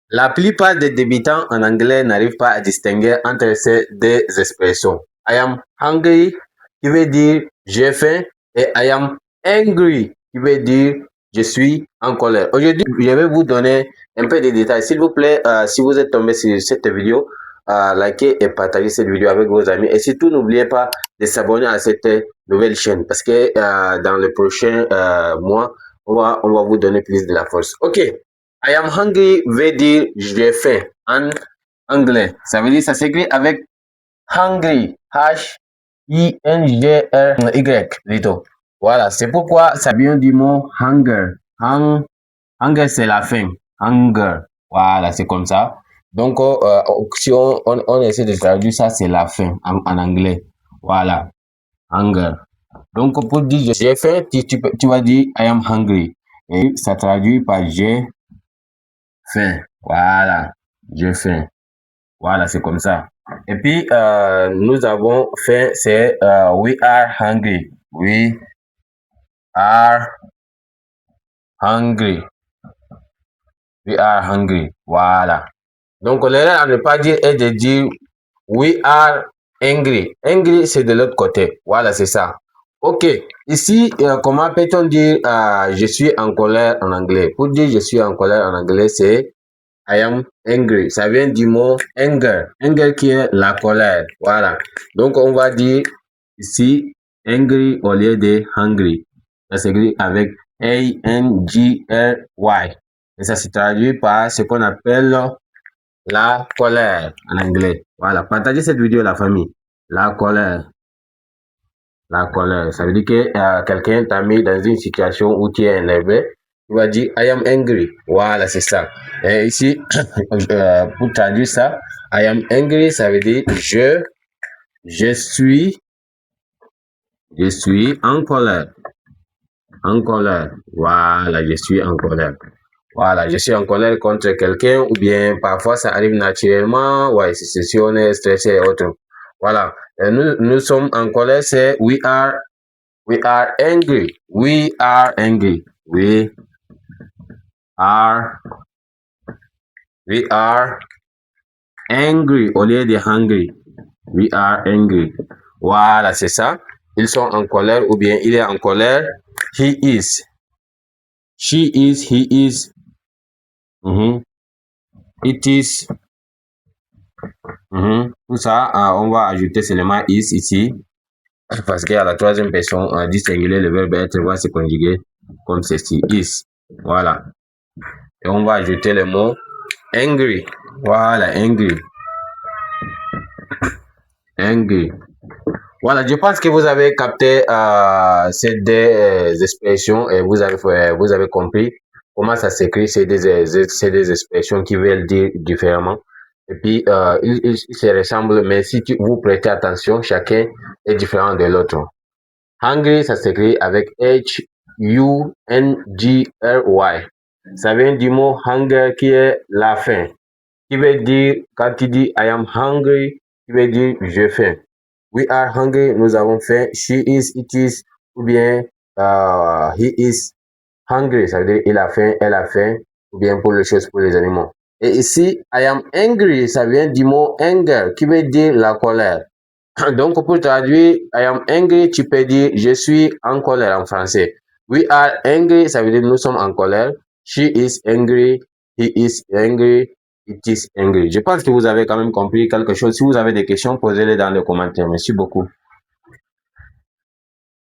La plupart des débutants en anglais n'arrivent pas à distinguer entre ces deux expressions. I am hungry, qui veut dire j'ai faim, et I am angry, qui veut dire je suis en colère. Aujourd'hui, je vais vous donner un peu de détails. S'il vous plaît, si vous êtes tombé sur cette vidéo, likez et partagez cette vidéo avec vos amis. Et surtout, n'oubliez pas de s'abonner à cette nouvelle chaîne parce que dans le prochain mois, on va vous donner plus de la force. Ok. I am hungry veut dire j'ai faim en anglais. Ça veut dire ça s'écrit avec hungry. H-I-N-G-R-Y plutôt. Voilà, c'est pourquoi ça vient du mot hunger. Hunger, c'est la faim. Hunger. Voilà, c'est comme ça. Donc, si on essaie de traduire ça, c'est la faim en anglais. Voilà, hunger. Donc, pour dire j'ai faim, tu vas dire I am hungry. Et ça traduit par j'ai faim. Voilà, j'ai faim. Voilà, c'est comme ça. Et puis, nous avons faim, c'est we are hungry. We are hungry. We are hungry. Voilà. Donc, l'erreur à ne pas dire est de dire we are angry. Angry, c'est de l'autre côté. Voilà, c'est ça. Ok. Ici, comment peut-on dire je suis en colère en anglais? Pour dire je suis en colère en anglais, c'est I am angry. Ça vient du mot anger. Anger qui est la colère. Voilà. Donc, on va dire ici angry au lieu de hungry. Ça s'écrit avec A-N-G-R-Y. Et ça se traduit par ce qu'on appelle la colère en anglais. Voilà. Partagez cette vidéo, la famille. La colère. La colère. Ça veut dire que quelqu'un t'a mis dans une situation où tu es énervé. Tu vas dire I am angry. Voilà, c'est ça. Et ici, pour traduire ça, I am angry, ça veut dire je suis en colère. En colère. Voilà, je suis en colère. Voilà, je suis en colère contre quelqu'un ou bien parfois ça arrive naturellement. Ouais, si on est stressé et autres. Voilà. Et nous sommes en colère, c'est we are angry. We are angry. Are we are angry au lieu de hungry. We are angry. Voilà, c'est ça. Ils sont en colère ou bien il est en colère. He is. She is. He is. It is. Tout ça, on va ajouter seulement is ici. Parce qu'à la troisième personne, du singulier, le verbe être va se conjuguer comme ceci. Is. Voilà. Et on va ajouter le mot angry. Voilà, angry. Angry. Voilà, je pense que vous avez capté ces deux expressions et vous avez compris comment ça s'écrit. C'est des expressions qui veulent dire différemment. Et puis, ils se ressemblent, mais si vous prêtez attention, chacun est différent de l'autre. Hungry, ça s'écrit avec H-U-N-G-R-Y. Ça vient du mot hunger qui est la faim. Qui veut dire, quand tu dis I am hungry, qui veut dire j'ai faim. We are hungry, nous avons faim. She is, it is, ou bien he is hungry, ça veut dire il a faim, elle a faim, ou bien pour les choses, pour les animaux. Et ici, I am angry, ça vient du mot anger, qui veut dire la colère. Donc, pour traduire, I am angry, tu peux dire je suis en colère en français. We are angry, ça veut dire nous sommes en colère. She is angry, he is angry, it is angry. Je pense que vous avez quand même compris quelque chose. Si vous avez des questions, posez-les dans les commentaires. Merci beaucoup.